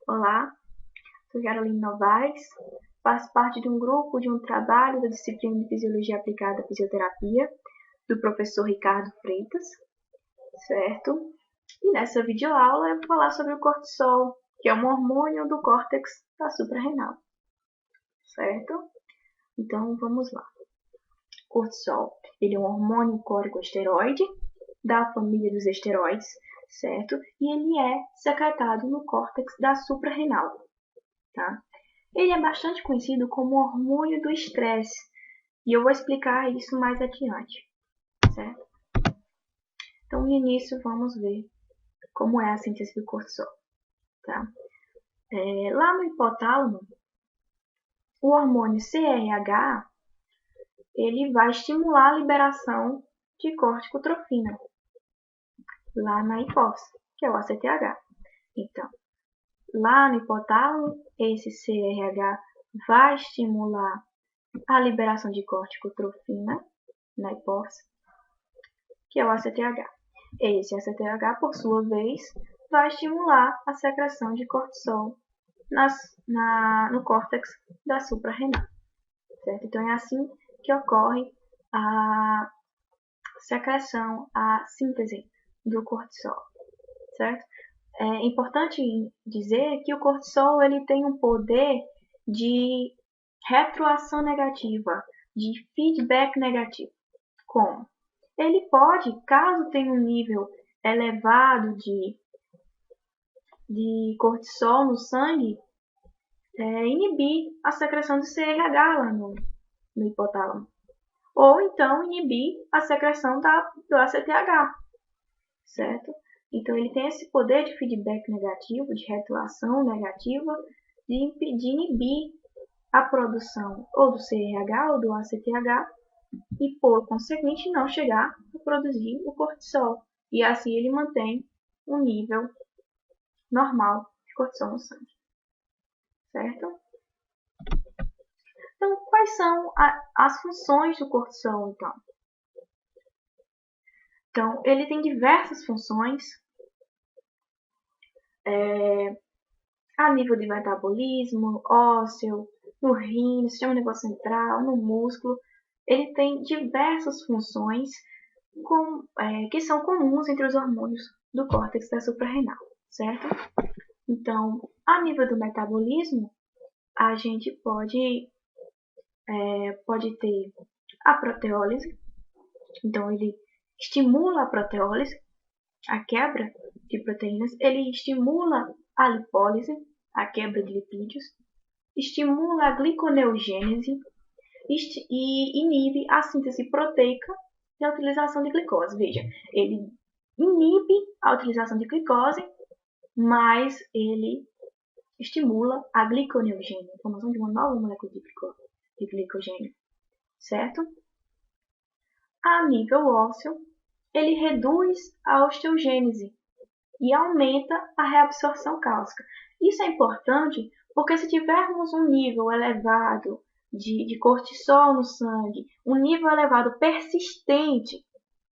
Olá, sou Caroline Novaes, faço parte de um grupo de um trabalho da disciplina de Fisiologia Aplicada à Fisioterapia, do professor Ricardo Freitas, certo? E nessa videoaula eu vou falar sobre o cortisol, que é um hormônio do córtex da suprarrenal, certo? Então vamos lá. Cortisol, ele é um hormônio corticosteroide da família dos esteroides, certo? E ele é secretado no córtex da suprarrenal, tá? Ele é bastante conhecido como hormônio do estresse, e eu vou explicar isso mais adiante, certo? Então, no início, vamos ver como é a síntese do cortisol, tá? Lá no hipotálamo, o hormônio CRH, ele vai estimular a liberação de corticotrofina, lá na hipófise, que é o ACTH. Então, lá no hipotálamo, esse CRH vai estimular a liberação de corticotrofina na hipófise, que é o ACTH. Esse ACTH, por sua vez, vai estimular a secreção de cortisol no córtex da suprarrenal, certo? Então é assim que ocorre a secreção, a síntese do cortisol, certo? É importante dizer que o cortisol ele tem um poder de retroação negativa, de feedback negativo. Como? Ele pode, caso tenha um nível elevado de cortisol no sangue, inibir a secreção de CRH lá no hipotálamo. Ou então inibir a secreção do ACTH, certo? Então ele tem esse poder de feedback negativo, de retroação negativa, de inibir a produção ou do CRH ou do ACTH e, por conseguinte, não chegar a produzir o cortisol. E assim ele mantém um nível normal de cortisol no sangue, certo? Então, quais são as funções do cortisol, então? Então, ele tem diversas funções a nível de metabolismo, ósseo, no rim, no sistema nervoso central, no músculo. Ele tem diversas funções que são comuns entre os hormônios do córtex da suprarrenal, certo? Então, a nível do metabolismo, a gente pode ter a proteólise. Então, ele estimula a proteólise, a quebra de proteínas. Ele estimula a lipólise, a quebra de lipídios. Estimula a gliconeogênese e inibe a síntese proteica e a utilização de glicose. Veja, ele inibe a utilização de glicose, mas ele estimula a gliconeogênese, a formação de uma nova molécula de glicogênio, certo? A nível ósseo, ele reduz a osteogênese e aumenta a reabsorção cálcica. Isso é importante porque se tivermos um nível elevado de cortisol no sangue, um nível elevado persistente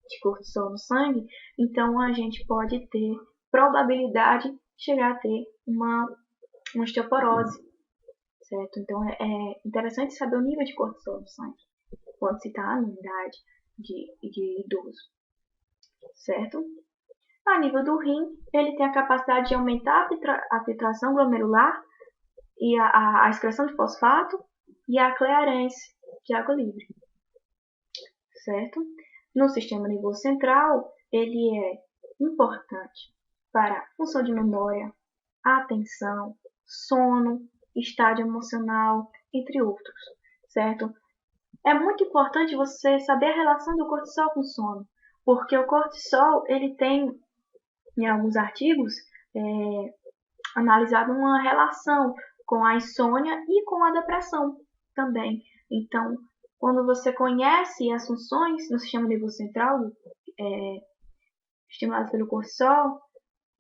de cortisol no sangue, então a gente pode ter probabilidade de chegar a ter uma osteoporose, certo? Então é interessante saber o nível de cortisol no sangue quando se está na idade de idoso, certo? A nível do rim, ele tem a capacidade de aumentar a filtração glomerular e a excreção de fosfato e a clearance de água livre, certo? No sistema nervoso central, ele é importante para a função de memória, atenção, sono, estado emocional, entre outros, certo? É muito importante você saber a relação do cortisol com o sono, porque o cortisol ele tem, em alguns artigos, analisado uma relação com a insônia e com a depressão também. Então, quando você conhece as funções no sistema nervoso central estimuladas pelo cortisol,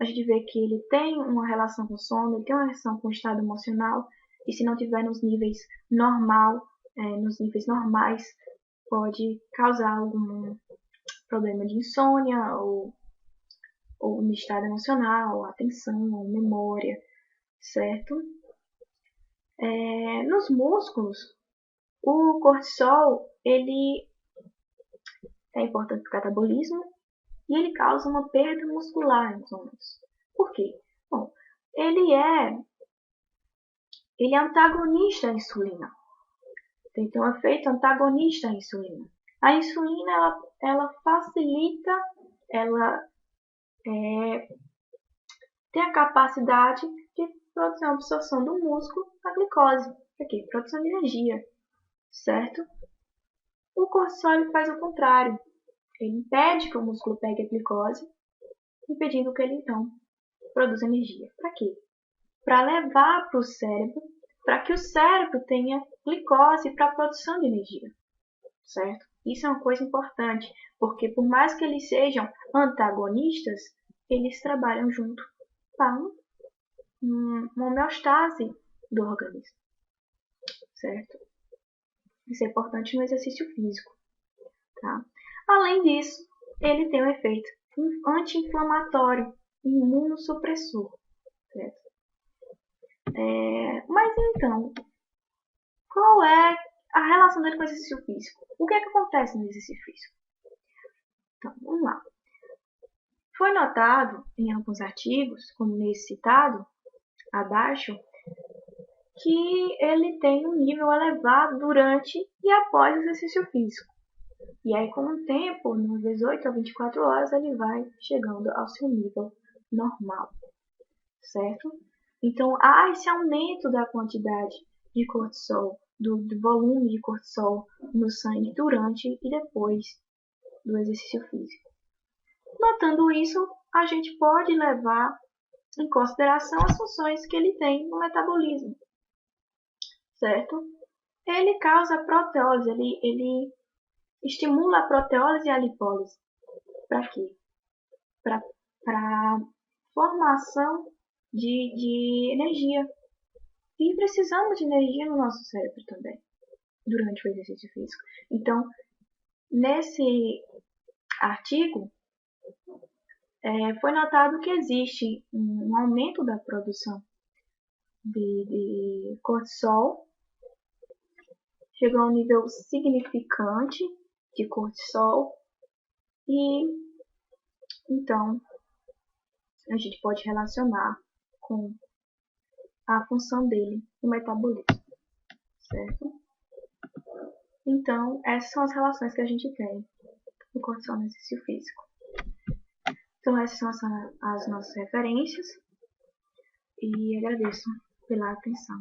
a gente vê que ele tem uma relação com o sono, ele tem uma relação com o estado emocional, e se não tiver nos níveis normais, pode causar algum problema de insônia ou no estado emocional, atenção, memória, certo? Nos músculos, o cortisol ele é importante para o catabolismo e ele causa uma perda muscular nos homens. Por quê? Bom, ele é antagonista à insulina. Tem um efeito antagonista à insulina. A insulina ela facilita, ela tem a capacidade de produzir a absorção do músculo da glicose. Para quê? Produção de energia, certo? O cortisol faz o contrário. Ele impede que o músculo pegue a glicose, impedindo que ele então produza energia. Para quê? Para levar para o cérebro, para que o cérebro tenha glicose para a produção de energia, certo? Isso é uma coisa importante, porque por mais que eles sejam antagonistas, eles trabalham junto para uma homeostase do organismo, certo? Isso é importante no exercício físico, tá? Além disso, ele tem um efeito anti-inflamatório, imunossupressor, certo? Mas então, qual é a relação dele com o exercício físico? O que é que acontece no exercício físico? Então, vamos lá. Foi notado em alguns artigos, como nesse citado abaixo, que ele tem um nível elevado durante e após o exercício físico. E aí, com o tempo, nas 18 a 24 horas, ele vai chegando ao seu nível normal, certo? Então, há esse aumento da quantidade de cortisol, do volume de cortisol no sangue durante e depois do exercício físico. Notando isso, a gente pode levar em consideração as funções que ele tem no metabolismo, certo? Ele causa proteólise, ele estimula a proteólise e a lipólise. Para quê? Para formação de energia. E precisamos de energia no nosso cérebro também, durante o exercício físico. Então, nesse artigo, foi notado que existe um aumento da produção de cortisol, chegou a um nível significante de cortisol, e então a gente pode relacionar com a função dele no metabolismo, certo? Então, essas são as relações que a gente tem no cortisol no exercício físico. Então, essas são as nossas referências e agradeço pela atenção.